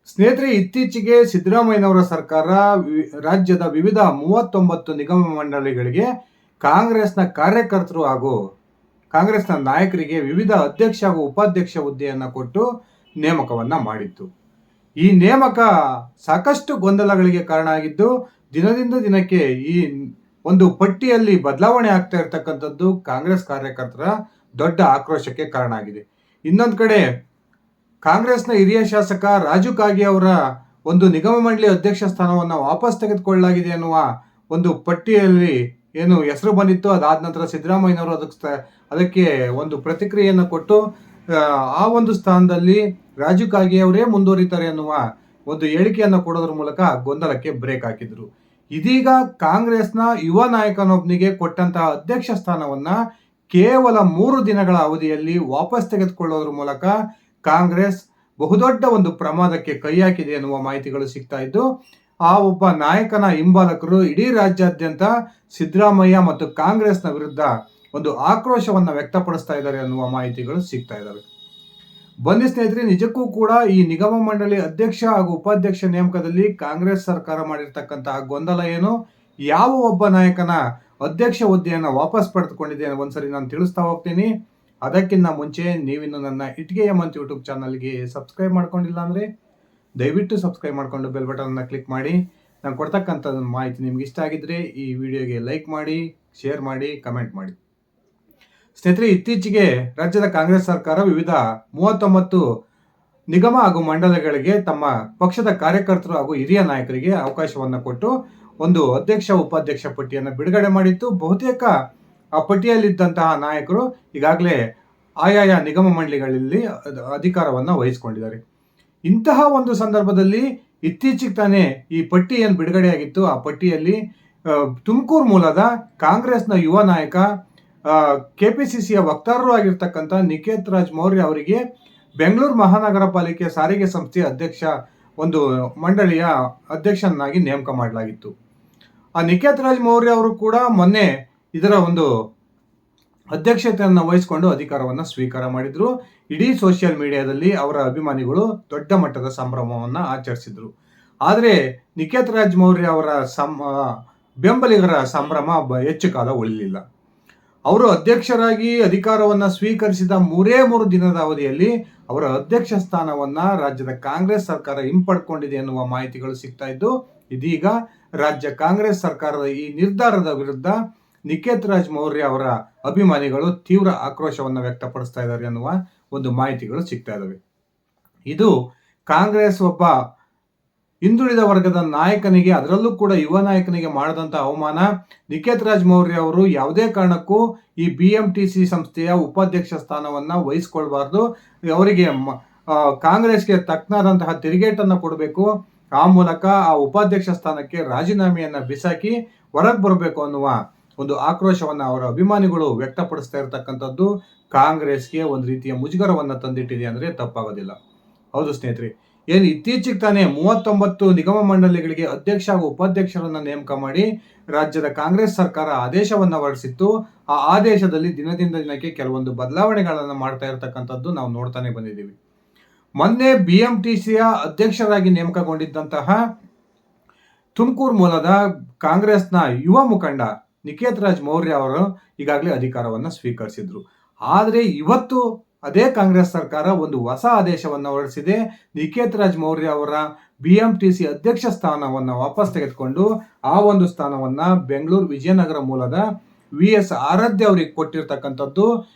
ಸ್ನೇಹಿತರೆ, ಇತ್ತೀಚೆಗೆ ಸಿದ್ದರಾಮಯ್ಯನವರ ಸರ್ಕಾರ ರಾಜ್ಯದ ವಿವಿಧ 39 ನಿಗಮ ಮಂಡಳಿಗಳಿಗೆ ಕಾಂಗ್ರೆಸ್ನ ಕಾರ್ಯಕರ್ತರು ಹಾಗೂ ಕಾಂಗ್ರೆಸ್ನ ನಾಯಕರಿಗೆ ವಿವಿಧ ಅಧ್ಯಕ್ಷ ಹಾಗೂ ಉಪಾಧ್ಯಕ್ಷ ಹುದ್ದೆಯನ್ನು ಕೊಟ್ಟು ನೇಮಕವನ್ನ ಮಾಡಿತ್ತು. ಈ ನೇಮಕ ಸಾಕಷ್ಟು ಗೊಂದಲಗಳಿಗೆ ಕಾರಣ ಆಗಿದ್ದು, ದಿನದಿಂದ ದಿನಕ್ಕೆ ಈ ಒಂದು ಪಟ್ಟಿಯಲ್ಲಿ ಬದಲಾವಣೆ ಆಗ್ತಾ ಇರತಕ್ಕಂಥದ್ದು ಕಾಂಗ್ರೆಸ್ ಕಾರ್ಯಕರ್ತರ ದೊಡ್ಡ ಆಕ್ರೋಶಕ್ಕೆ ಕಾರಣ ಆಗಿದೆ. ಇನ್ನೊಂದು ಕಡೆ ಕಾಂಗ್ರೆಸ್ನ ಹಿರಿಯ ಶಾಸಕ ರಾಜು ಕಾಗೆ ಅವರ ಒಂದು ನಿಗಮ ಮಂಡಳಿ ಅಧ್ಯಕ್ಷ ಸ್ಥಾನವನ್ನು ವಾಪಸ್ ತೆಗೆದುಕೊಳ್ಳಲಾಗಿದೆ ಎನ್ನುವ ಒಂದು ಪಟ್ಟಿಯಲ್ಲಿ ಏನು ಹೆಸರು ಬಂದಿತ್ತು. ಅದಾದ ನಂತರ ಸಿದ್ದರಾಮಯ್ಯನವರು ಅದಕ್ಕೆ ಒಂದು ಪ್ರತಿಕ್ರಿಯೆಯನ್ನು ಕೊಟ್ಟು ಆ ಒಂದು ಸ್ಥಾನದಲ್ಲಿ ರಾಜು ಕಾಗೆ ಅವರೇ ಮುಂದುವರಿತಾರೆ ಎನ್ನುವ ಒಂದು ಹೇಳಿಕೆಯನ್ನು ಕೊಡೋದ್ರ ಮೂಲಕ ಗೊಂದಲಕ್ಕೆ ಬ್ರೇಕ್ ಹಾಕಿದ್ರು. ಇದೀಗ ಕಾಂಗ್ರೆಸ್ನ ಯುವ ನಾಯಕನೊಬ್ಬನಿಗೆ ಕೊಟ್ಟಂತಹ ಅಧ್ಯಕ್ಷ ಸ್ಥಾನವನ್ನ ಕೇವಲ 3 ದಿನಗಳ ಅವಧಿಯಲ್ಲಿ ವಾಪಸ್ ತೆಗೆದುಕೊಳ್ಳೋದ್ರ ಮೂಲಕ ಕಾಂಗ್ರೆಸ್ ಬಹುದೊಡ್ಡ ಒಂದು ಪ್ರಮಾದಕ್ಕೆ ಕೈ ಹಾಕಿದೆ ಎನ್ನುವ ಮಾಹಿತಿಗಳು ಸಿಗ್ತಾ ಇದ್ದು, ಆ ಒಬ್ಬ ನಾಯಕನ ಹಿಂಬಾಲಕರು ಇಡೀ ರಾಜ್ಯಾದ್ಯಂತ ಸಿದ್ದರಾಮಯ್ಯ ಮತ್ತು ಕಾಂಗ್ರೆಸ್ನ ವಿರುದ್ಧ ಒಂದು ಆಕ್ರೋಶವನ್ನು ವ್ಯಕ್ತಪಡಿಸ್ತಾ ಇದ್ದಾರೆ ಅನ್ನುವ ಮಾಹಿತಿಗಳು ಸಿಗ್ತಾ ಇದ್ದಾವೆ. ಬನ್ನಿ ಸ್ನೇಹಿತರೆ, ನಿಜಕ್ಕೂ ಕೂಡ ಈ ನಿಗಮ ಮಂಡಳಿ ಅಧ್ಯಕ್ಷ ಹಾಗೂ ಉಪಾಧ್ಯಕ್ಷ ನೇಮಕದಲ್ಲಿ ಕಾಂಗ್ರೆಸ್ ಸರ್ಕಾರ ಮಾಡಿರ್ತಕ್ಕಂತಹ ಗೊಂದಲ ಏನು, ಯಾವ ಒಬ್ಬ ನಾಯಕನ ಅಧ್ಯಕ್ಷ ಹುದ್ದೆಯನ್ನು ವಾಪಸ್ ಪಡೆದುಕೊಂಡಿದೆ ಒಂದ್ಸರಿ ನಾನು ತಿಳಿಸ್ತಾ ಹೋಗ್ತೀನಿ. ಅದಕ್ಕಿಂತ ಮುಂಚೆ ನೀವಿನ್ನು ನನ್ನ ಇಟ್ಗೆ ಹೇಮಂತ್ ಯೂಟ್ಯೂಬ್ ಚಾನಲ್ಗೆ ಸಬ್ಸ್ಕ್ರೈಬ್ ಮಾಡ್ಕೊಂಡಿಲ್ಲ ಅಂದರೆ ದಯವಿಟ್ಟು ಸಬ್ಸ್ಕ್ರೈಬ್ ಮಾಡಿಕೊಂಡು ಬೆಲ್ ಬಟನ್ನ ಕ್ಲಿಕ್ ಮಾಡಿ. ನಾನು ಕೊಡ್ತಕ್ಕಂಥ ಮಾಹಿತಿ ನಿಮ್ಗೆ ಇಷ್ಟ ಆಗಿದ್ರೆ ಈ ವಿಡಿಯೋಗೆ ಲೈಕ್ ಮಾಡಿ, ಶೇರ್ ಮಾಡಿ, ಕಮೆಂಟ್ ಮಾಡಿ. ಸ್ನೇಹಿತರೆ, ಇತ್ತೀಚೆಗೆ ರಾಜ್ಯದ ಕಾಂಗ್ರೆಸ್ ಸರ್ಕಾರ ವಿವಿಧ 39 ನಿಗಮ ಹಾಗೂ ಮಂಡಳಿಗಳಿಗೆ ತಮ್ಮ ಪಕ್ಷದ ಕಾರ್ಯಕರ್ತರು ಹಾಗೂ ಹಿರಿಯ ನಾಯಕರಿಗೆ ಅವಕಾಶವನ್ನು ಕೊಟ್ಟು ಒಂದು ಅಧ್ಯಕ್ಷ ಉಪಾಧ್ಯಕ್ಷ ಪಟ್ಟಿಯನ್ನು ಬಿಡುಗಡೆ ಮಾಡಿತ್ತು. ಬಹುತೇಕ ಆ ಪಟ್ಟಿಯಲ್ಲಿದ್ದಂತಹ ನಾಯಕರು ಈಗಾಗಲೇ ಆಯಾಯ ನಿಗಮ ಮಂಡಳಿಗಳಲ್ಲಿ ಅಧಿಕಾರವನ್ನು ವಹಿಸಿಕೊಂಡಿದ್ದಾರೆ. ಇಂತಹ ಒಂದು ಸಂದರ್ಭದಲ್ಲಿ ಇತ್ತೀಚೆಗೆ ತಾನೇ ಈ ಪಟ್ಟಿ ಏನು ಬಿಡುಗಡೆಯಾಗಿತ್ತು, ಆ ಪಟ್ಟಿಯಲ್ಲಿ ತುಮಕೂರು ಮೂಲದ ಕಾಂಗ್ರೆಸ್ನ ಯುವ ನಾಯಕ ಕೆಪಿಸಿಸಿಯ ವಕ್ತಾರರು ಆಗಿರ್ತಕ್ಕಂಥ ನಿಕೇತ್ ರಾಜ್ ಮೌರ್ಯ ಅವರಿಗೆ ಬೆಂಗಳೂರು ಮಹಾನಗರ ಪಾಲಿಕೆ ಸಾರಿಗೆ ಸಂಸ್ಥೆಯ ಅಧ್ಯಕ್ಷ ಒಂದು ಮಂಡಳಿಯ ಅಧ್ಯಕ್ಷನಾಗಿ ನೇಮಕ ಮಾಡಲಾಗಿತ್ತು. ಆ ನಿಕೇತ್ ರಾಜ್ ಮೌರ್ಯ ಅವರು ಕೂಡ ಮೊನ್ನೆ ಇದರ ಒಂದು ಅಧ್ಯಕ್ಷತೆಯನ್ನು ವಹಿಸಿಕೊಂಡು ಅಧಿಕಾರವನ್ನು ಸ್ವೀಕಾರ ಮಾಡಿದ್ರು. ಇಡೀ ಸೋಷಿಯಲ್ ಮೀಡಿಯಾದಲ್ಲಿ ಅವರ ಅಭಿಮಾನಿಗಳು ದೊಡ್ಡ ಮಟ್ಟದ ಸಂಭ್ರಮವನ್ನು ಆಚರಿಸಿದ್ರು. ಆದರೆ ನಿಕೇತ್ ರಾಜ್ ಮೌರ್ಯ ಅವರ ಬೆಂಬಲಿಗರ ಸಂಭ್ರಮ ಹೆಚ್ಚು ಕಾಲ ಉಳಿಲಿಲ್ಲ. ಅವರು ಅಧ್ಯಕ್ಷರಾಗಿ ಅಧಿಕಾರವನ್ನು ಸ್ವೀಕರಿಸಿದ 3 ದಿನದ ಅವಧಿಯಲ್ಲಿ ಅವರ ಅಧ್ಯಕ್ಷ ಸ್ಥಾನವನ್ನ ರಾಜ್ಯದ ಕಾಂಗ್ರೆಸ್ ಸರ್ಕಾರ ಹಿಂಪಡ್ಕೊಂಡಿದೆ ಎನ್ನುವ ಮಾಹಿತಿಗಳು ಸಿಗ್ತಾ ಇದ್ದು, ಇದೀಗ ರಾಜ್ಯ ಕಾಂಗ್ರೆಸ್ ಸರ್ಕಾರದ ಈ ನಿರ್ಧಾರದ ವಿರುದ್ಧ ನಿಕೇತ್ ರಾಜ್ ಮೌರ್ಯ ಅವರ ಅಭಿಮಾನಿಗಳು ತೀವ್ರ ಆಕ್ರೋಶವನ್ನು ವ್ಯಕ್ತಪಡಿಸ್ತಾ ಇದ್ದಾರೆ ಎನ್ನುವ ಒಂದು ಮಾಹಿತಿಗಳು ಸಿಗ್ತಾ ಇದ್ದಾವೆ. ಇದು ಕಾಂಗ್ರೆಸ್ ಒಬ್ಬ ಹಿಂದುಳಿದ ವರ್ಗದ ನಾಯಕನಿಗೆ, ಅದರಲ್ಲೂ ಕೂಡ ಯುವ ನಾಯಕನಿಗೆ ಮಾಡದಂತ ಅವಮಾನ. ನಿಕೇತ್ ರಾಜ್ ಮೌರ್ಯ ಅವರು ಯಾವುದೇ ಕಾರಣಕ್ಕೂ ಈ BMTC ಸಂಸ್ಥೆಯ ಉಪಾಧ್ಯಕ್ಷ ಸ್ಥಾನವನ್ನ ವಹಿಸಿಕೊಳ್ಬಾರ್ದು. ಅವರಿಗೆ ಕಾಂಗ್ರೆಸ್ಗೆ ತಕ್ಕನಾದಂತಹ ತಿರುಗೇಟನ್ನು ಕೊಡಬೇಕು. ಆ ಮೂಲಕ ಆ ಉಪಾಧ್ಯಕ್ಷ ಸ್ಥಾನಕ್ಕೆ ರಾಜೀನಾಮೆಯನ್ನ ಬಿಸಾಕಿ ಹೊರಗೆ ಬರಬೇಕು ಅನ್ನುವ ಒಂದು ಆಕ್ರೋಶವನ್ನ ಅವರ ಅಭಿಮಾನಿಗಳು ವ್ಯಕ್ತಪಡಿಸ್ತಾ ಇರತಕ್ಕಂಥದ್ದು ಕಾಂಗ್ರೆಸ್ಗೆ ಒಂದು ರೀತಿಯ ಮುಜುಗರವನ್ನ ತಂದಿಟ್ಟಿದೆ ಅಂದ್ರೆ ತಪ್ಪಾಗೋದಿಲ್ಲ. ಹೌದು ಸ್ನೇಹಿತರೆ, ಏನು ಇತ್ತೀಚೆಗೆ ತಾನೇ 39 ನಿಗಮ ಮಂಡಳಿಗಳಿಗೆ ಅಧ್ಯಕ್ಷ ಹಾಗೂ ಉಪಾಧ್ಯಕ್ಷರನ್ನ ನೇಮಕ ಮಾಡಿ ರಾಜ್ಯದ ಕಾಂಗ್ರೆಸ್ ಸರ್ಕಾರ ಆದೇಶವನ್ನ ಹೊರಡಿಸಿತ್ತು. ಆ ಆದೇಶದಲ್ಲಿ ದಿನದಿಂದ ದಿನಕ್ಕೆ ಕೆಲವೊಂದು ಬದಲಾವಣೆಗಳನ್ನು ಮಾಡ್ತಾ ಇರತಕ್ಕಂಥದ್ದು ನಾವು ನೋಡ್ತಾನೆ ಬಂದಿದ್ದೀವಿ. ಮೊನ್ನೆ BMTCಯ ಅಧ್ಯಕ್ಷರಾಗಿ ನೇಮಕಗೊಂಡಿದ್ದಂತಹ ತುಮಕೂರು ಮೂಲದ ಕಾಂಗ್ರೆಸ್ನ ಯುವ ಮುಖಂಡ ನಿಕೇತ್ ರಾಜ್ ಮೌರ್ಯ ಅವರು ಈಗಾಗಲೇ ಅಧಿಕಾರವನ್ನು ಸ್ವೀಕರಿಸಿದ್ರು. ಆದರೆ ಇವತ್ತು ಅದೇ ಕಾಂಗ್ರೆಸ್ ಸರ್ಕಾರ ಒಂದು ಹೊಸ ಆದೇಶವನ್ನು ಹೊರಡಿಸಿದೆ. ನಿಕೇತ್ ರಾಜ್ ಮೌರ್ಯ ಅವರ BMTC ಅಧ್ಯಕ್ಷ ಸ್ಥಾನವನ್ನು ವಾಪಸ್ ತೆಗೆದುಕೊಂಡು ಆ ಒಂದು ಸ್ಥಾನವನ್ನ ಬೆಂಗಳೂರು ವಿಜಯನಗರ ಮೂಲದ VS ಆರಾಧ್ಯ ಅವರಿಗೆ ಕೊಟ್ಟಿರ್ತಕ್ಕಂಥದ್ದು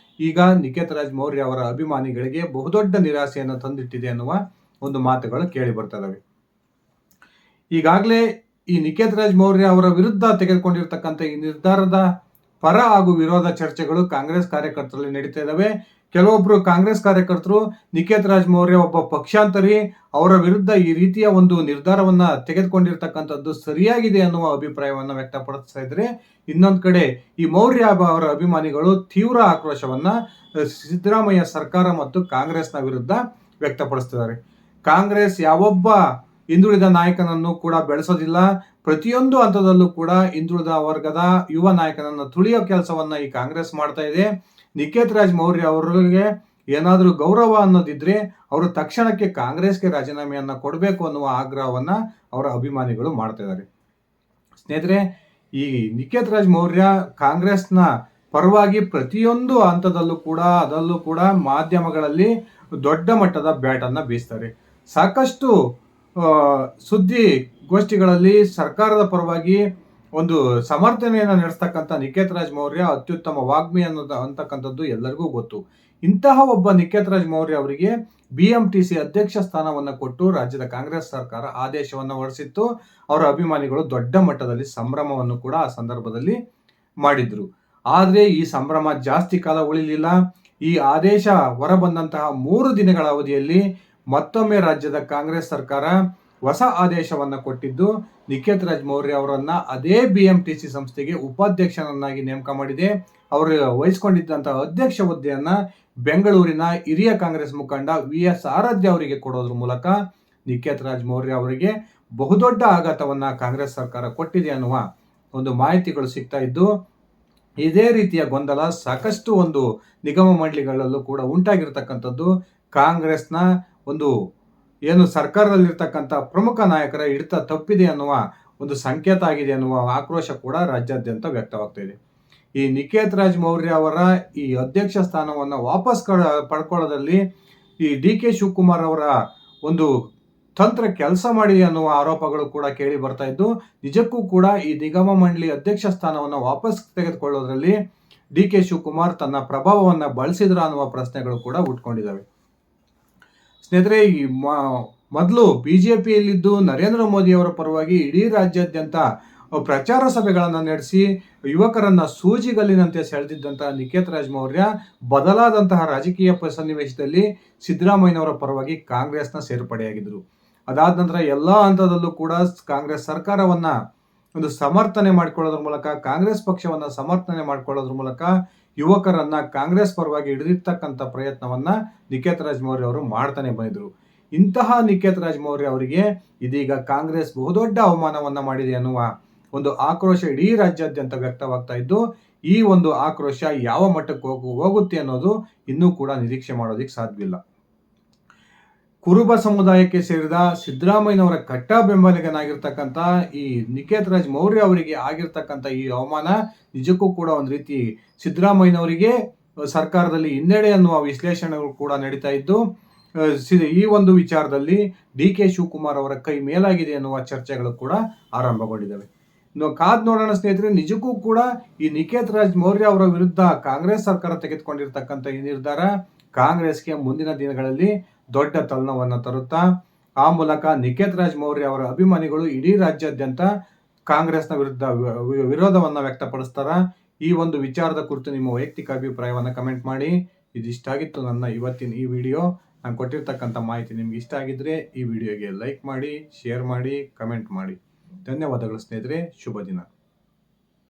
ಈಗ ನಿಕೇತ್ ರಾಜ್ ಮೌರ್ಯ ಅವರ ಅಭಿಮಾನಿಗಳಿಗೆ ಬಹುದೊಡ್ಡ ನಿರಾಸೆಯನ್ನು ತಂದಿಟ್ಟಿದೆ ಅನ್ನುವ ಒಂದು ಮಾತುಗಳು ಕೇಳಿ ಬರ್ತದವೆ. ಈಗಾಗಲೇ ಈ ನಿಕೇತ್ ರಾಜ್ ಮೌರ್ಯ ಅವರ ವಿರುದ್ಧ ತೆಗೆದುಕೊಂಡಿರ್ತಕ್ಕಂಥ ಈ ನಿರ್ಧಾರದ ಪರ ಹಾಗೂ ವಿರೋಧ ಚರ್ಚೆಗಳು ಕಾಂಗ್ರೆಸ್ ಕಾರ್ಯಕರ್ತರಲ್ಲಿ ನಡೀತಾ ಇದ್ದಾವೆ. ಕೆಲವೊಬ್ರು ಕಾಂಗ್ರೆಸ್ ಕಾರ್ಯಕರ್ತರು ನಿಕೇತ್ ರಾಜ್ ಮೌರ್ಯ ಒಬ್ಬ ಪಕ್ಷಾಂತರಿ, ಅವರ ವಿರುದ್ಧ ಈ ರೀತಿಯ ಒಂದು ನಿರ್ಧಾರವನ್ನ ತೆಗೆದುಕೊಂಡಿರ್ತಕ್ಕಂಥದ್ದು ಸರಿಯಾಗಿದೆ ಅನ್ನುವ ಅಭಿಪ್ರಾಯವನ್ನ ವ್ಯಕ್ತಪಡಿಸ್ತಾ ಇದ್ರೆ, ಇನ್ನೊಂದು ಕಡೆ ಈ ಮೌರ್ಯ ಅವರ ಅಭಿಮಾನಿಗಳು ತೀವ್ರ ಆಕ್ರೋಶವನ್ನ ಸಿದ್ದರಾಮಯ್ಯ ಸರ್ಕಾರ ಮತ್ತು ಕಾಂಗ್ರೆಸ್ನ ವಿರುದ್ಧ ವ್ಯಕ್ತಪಡಿಸ್ತಿದ್ದಾರೆ. ಕಾಂಗ್ರೆಸ್ ಯಾವೊಬ್ಬ ಹಿಂದುಳಿದ ನಾಯಕನನ್ನು ಕೂಡ ಬೆಳೆಸೋದಿಲ್ಲ. ಪ್ರತಿಯೊಂದು ಹಂತದಲ್ಲೂ ಕೂಡ ಹಿಂದುಳಿದ ವರ್ಗದ ಯುವ ನಾಯಕನನ್ನು ತುಳಿಯೋ ಕೆಲಸವನ್ನ ಈ ಕಾಂಗ್ರೆಸ್ ಮಾಡ್ತಾ ಇದೆ. ನಿಕೇತ್ ರಾಜ್ ಮೌರ್ಯ ಅವರಿಗೆ ಏನಾದರೂ ಗೌರವ ಅನ್ನೋದಿದ್ರೆ ಅವರು ತಕ್ಷಣಕ್ಕೆ ಕಾಂಗ್ರೆಸ್ಗೆ ರಾಜೀನಾಮೆಯನ್ನು ಕೊಡಬೇಕು ಅನ್ನುವ ಆಗ್ರಹವನ್ನು ಅವರ ಅಭಿಮಾನಿಗಳು ಮಾಡ್ತಾ ಇದ್ದಾರೆ. ಸ್ನೇಹಿತರೆ, ಈ ನಿಖೇತ್ ರಾಜ್ ಮೌರ್ಯ ಕಾಂಗ್ರೆಸ್ನ ಪರವಾಗಿ ಪ್ರತಿಯೊಂದು ಹಂತದಲ್ಲೂ ಕೂಡ ಅದರಲ್ಲೂ ಕೂಡ ಮಾಧ್ಯಮಗಳಲ್ಲಿ ದೊಡ್ಡ ಮಟ್ಟದ ಬ್ಯಾಟನ್ನು ಬೀಸ್ತಾರೆ. ಸಾಕಷ್ಟು ಸುದ್ದಿಗೋಷ್ಠಿಗಳಲ್ಲಿ ಸರ್ಕಾರದ ಪರವಾಗಿ ಒಂದು ಸಮರ್ಥನೆಯನ್ನು ನಡೆಸ್ತಕ್ಕಂಥ ನಿಖೇತ್ ರಾಜ್ ಮೌರ್ಯ ಅತ್ಯುತ್ತಮ ವಾಗ್ಮಿ ಅಂತಕ್ಕಂಥದ್ದು ಎಲ್ಲರಿಗೂ ಗೊತ್ತು. ಇಂತಹ ಒಬ್ಬ ನಿಖೇತ್ ರಾಜ್ ಮೌರ್ಯ ಅವರಿಗೆ BMTC ಅಧ್ಯಕ್ಷ ಸ್ಥಾನವನ್ನು ಕೊಟ್ಟು ರಾಜ್ಯದ ಕಾಂಗ್ರೆಸ್ ಸರ್ಕಾರ ಆದೇಶವನ್ನು ಹೊರಡಿಸಿತ್ತು. ಅವರ ಅಭಿಮಾನಿಗಳು ದೊಡ್ಡ ಮಟ್ಟದಲ್ಲಿ ಸಂಭ್ರಮವನ್ನು ಕೂಡ ಆ ಸಂದರ್ಭದಲ್ಲಿ ಮಾಡಿದ್ರು. ಆದರೆ ಈ ಸಂಭ್ರಮ ಜಾಸ್ತಿ ಕಾಲ ಉಳಿಲಿಲ್ಲ. ಈ ಆದೇಶ ಹೊರಬಂದಂತಹ 3 ದಿನಗಳ ಅವಧಿಯಲ್ಲಿ ಮತ್ತೊಮ್ಮೆ ರಾಜ್ಯದ ಕಾಂಗ್ರೆಸ್ ಸರ್ಕಾರ ಹೊಸ ಆದೇಶವನ್ನು ಕೊಟ್ಟಿದ್ದು ನಿಖೇತ್ ರಾಜ್ ಮೌರ್ಯ ಅವರನ್ನ ಅದೇ BMTC ಸಂಸ್ಥೆಗೆ ಉಪಾಧ್ಯಕ್ಷನನ್ನಾಗಿ ನೇಮಕ ಮಾಡಿದೆ. ಅವರು ವಹಿಸಿಕೊಂಡಿದ್ದಂತಹ ಅಧ್ಯಕ್ಷ ಹುದ್ದೆಯನ್ನ ಬೆಂಗಳೂರಿನ ಹಿರಿಯ ಕಾಂಗ್ರೆಸ್ ಮುಖಂಡ VS ಆರಾಧ್ಯ ಅವರಿಗೆ ಕೊಡೋದ್ರ ಮೂಲಕ ನಿಖೇತ್ ರಾಜ್ ಮೌರ್ಯ ಅವರಿಗೆ ಬಹುದೊಡ್ಡ ಆಘಾತವನ್ನ ಕಾಂಗ್ರೆಸ್ ಸರ್ಕಾರ ಕೊಟ್ಟಿದೆ ಅನ್ನುವ ಒಂದು ಮಾಹಿತಿಗಳು ಸಿಗ್ತಾ ಇದ್ದು, ಇದೇ ರೀತಿಯ ಗೊಂದಲ ಸಾಕಷ್ಟು ಒಂದು ನಿಗಮ ಮಂಡಳಿಗಳಲ್ಲೂ ಕೂಡ ಉಂಟಾಗಿರ್ತಕ್ಕಂಥದ್ದು ಕಾಂಗ್ರೆಸ್ನ ಒಂದು ಏನು ಸರ್ಕಾರದಲ್ಲಿರ್ತಕ್ಕಂಥ ಪ್ರಮುಖ ನಾಯಕರ ಹಿಡಿತ ತಪ್ಪಿದೆ ಅನ್ನುವ ಒಂದು ಸಂಕೇತ ಆಗಿದೆ ಅನ್ನುವ ಆಕ್ರೋಶ ಕೂಡ ರಾಜ್ಯಾದ್ಯಂತ ವ್ಯಕ್ತವಾಗ್ತಾ ಇದೆ. ಈ ನಿಖೇತ್ ರಾಜ್ ಮೌರ್ಯ ಅವರ ಈ ಅಧ್ಯಕ್ಷ ಸ್ಥಾನವನ್ನು ವಾಪಸ್ ಪಡ್ಕೊಳ್ಳೋದ್ರಲ್ಲಿ ಈ DK ಶಿವಕುಮಾರ್ ಅವರ ಒಂದು ತಂತ್ರ ಕೆಲಸ ಮಾಡಿ ಅನ್ನುವ ಆರೋಪಗಳು ಕೂಡ ಕೇಳಿ ಬರ್ತಾ ಇದ್ದು, ನಿಜಕ್ಕೂ ಕೂಡ ಈ ನಿಗಮ ಮಂಡಳಿ ಅಧ್ಯಕ್ಷ ಸ್ಥಾನವನ್ನು ವಾಪಸ್ ತೆಗೆದುಕೊಳ್ಳೋದ್ರಲ್ಲಿ DK ಶಿವಕುಮಾರ್ ತನ್ನ ಪ್ರಭಾವವನ್ನು ಬಳಸಿದ್ರ ಅನ್ನುವ ಪ್ರಶ್ನೆಗಳು ಕೂಡ ಹುಟ್ಕೊಂಡಿದ್ದಾವೆ. ಸ್ನೇಹಿತರೆ, ಈ ಮೊದಲು BJPಯಲ್ಲಿದ್ದು ನರೇಂದ್ರ ಮೋದಿ ಅವರ ಪರವಾಗಿ ಇಡೀ ರಾಜ್ಯಾದ್ಯಂತ ಪ್ರಚಾರ ಸಭೆಗಳನ್ನು ನಡೆಸಿ ಯುವಕರನ್ನ ಸೂಜಿಗಲ್ಲಿನಂತೆ ಸೆಳೆದಿದ್ದಂತಹ ನಿಖೇತ್ ರಾಜ್ ಮೌರ್ಯ ಬದಲಾದಂತಹ ರಾಜಕೀಯ ಸನ್ನಿವೇಶದಲ್ಲಿ ಸಿದ್ದರಾಮಯ್ಯನವರ ಪರವಾಗಿ ಕಾಂಗ್ರೆಸ್ನ ಸೇರ್ಪಡೆಯಾಗಿದ್ದರು. ಅದಾದ ನಂತರ ಎಲ್ಲ ಹಂತದಲ್ಲೂ ಕೂಡ ಕಾಂಗ್ರೆಸ್ ಸರ್ಕಾರವನ್ನ ಒಂದು ಸಮರ್ಥನೆ ಮಾಡಿಕೊಳ್ಳೋದ್ರ ಮೂಲಕ, ಕಾಂಗ್ರೆಸ್ ಪಕ್ಷವನ್ನ ಸಮರ್ಥನೆ ಮಾಡಿಕೊಳ್ಳೋದ್ರ ಮೂಲಕ ಯುವಕರನ್ನ ಕಾಂಗ್ರೆಸ್ ಪರವಾಗಿ ಹಿಡಿದಿರ್ತಕ್ಕಂಥ ಪ್ರಯತ್ನವನ್ನ ನಿಖೇತ್ ರಾಜ್ ಮೌರ್ಯ ಅವರು ಮಾಡ್ತಾನೆ ಬಂದಿದ್ರು. ಇಂತಹ ನಿಖೇತ್ ರಾಜ್ ಮೌರ್ಯ ಅವರಿಗೆ ಇದೀಗ ಕಾಂಗ್ರೆಸ್ ಬಹುದೊಡ್ಡ ಅವಮಾನವನ್ನ ಮಾಡಿದೆ ಅನ್ನುವ ಒಂದು ಆಕ್ರೋಶ ಇಡೀ ರಾಜ್ಯಾದ್ಯಂತ ವ್ಯಕ್ತವಾಗ್ತಾ ಇದ್ದು, ಈ ಒಂದು ಆಕ್ರೋಶ ಯಾವ ಮಟ್ಟಕ್ಕೆ ಹೋಗುತ್ತೆ ಅನ್ನೋದು ಇನ್ನೂ ಕೂಡ ನಿರೀಕ್ಷೆ ಮಾಡೋದಿಕ್ಕೆ ಸಾಧ್ಯವಿಲ್ಲ. ಕುರುಬ ಸಮುದಾಯಕ್ಕೆ ಸೇರಿದ ಸಿದ್ದರಾಮಯ್ಯನವರ ಕಟ್ಟ ಬೆಂಬಲಿಗನಾಗಿರ್ತಕ್ಕಂಥ ಈ ನಿಖೇತ್ ರಾಜ್ ಮೌರ್ಯ ಅವರಿಗೆ ಆಗಿರ್ತಕ್ಕಂಥ ಈ ಅವಮಾನ ನಿಜಕ್ಕೂ ಕೂಡ ಒಂದು ರೀತಿ ಸಿದ್ದರಾಮಯ್ಯನವರಿಗೆ ಸರ್ಕಾರದಲ್ಲಿ ಹಿನ್ನಡೆ ಅನ್ನುವ ವಿಶ್ಲೇಷಣೆಗಳು ಕೂಡ ನಡೀತಾ ಇದ್ದು, ಈ ಒಂದು ವಿಚಾರದಲ್ಲಿ DK ಶಿವಕುಮಾರ್ ಅವರ ಕೈ ಮೇಲಾಗಿದೆ ಅನ್ನುವ ಚರ್ಚೆಗಳು ಕೂಡ ಆರಂಭಗೊಂಡಿದ್ದಾವೆ. ಕಾದ್ ನೋಡೋಣ ಸ್ನೇಹಿತರೆ, ನಿಜಕ್ಕೂ ಕೂಡ ಈ ನಿಖೇತ್ ರಾಜ್ ಮೌರ್ಯ ಅವರ ವಿರುದ್ಧ ಕಾಂಗ್ರೆಸ್ ಸರ್ಕಾರ ತೆಗೆದುಕೊಂಡಿರ್ತಕ್ಕಂಥ ಈ ನಿರ್ಧಾರ ಕಾಂಗ್ರೆಸ್ಗೆ ಮುಂದಿನ ದಿನಗಳಲ್ಲಿ ದೊಡ್ಡ ತಲೆನೋವನ್ನು ತರುತ್ತಾ, ಆ ಮೂಲಕ ನಿಖೇತ್ ರಾಜ್ ಮೌರ್ಯ ಅವರ ಅಭಿಮಾನಿಗಳು ಇಡೀ ರಾಜ್ಯಾದ್ಯಂತ ಕಾಂಗ್ರೆಸ್ನ ವಿರುದ್ಧ ವಿರೋಧವನ್ನ ವ್ಯಕ್ತಪಡಿಸ್ತಾರ. ಈ ಒಂದು ವಿಚಾರದ ಕುರಿತು ನಿಮ್ಮ ವೈಯಕ್ತಿಕ ಅಭಿಪ್ರಾಯವನ್ನು ಕಮೆಂಟ್ ಮಾಡಿ. ಇದಿಷ್ಟಾಗಿತ್ತು ನನ್ನ ಇವತ್ತಿನ ಈ ವಿಡಿಯೋ. ನಾನು ಕೊಟ್ಟಿರ್ತಕ್ಕಂಥ ಮಾಹಿತಿ ನಿಮ್ಗೆ ಇಷ್ಟ ಆಗಿದ್ರೆ ಈ ವಿಡಿಯೋಗೆ ಲೈಕ್ ಮಾಡಿ, ಶೇರ್ ಮಾಡಿ, ಕಮೆಂಟ್ ಮಾಡಿ. ಧನ್ಯವಾದಗಳು ಸ್ನೇಹಿತರೆ. ಶುಭ ದಿನ.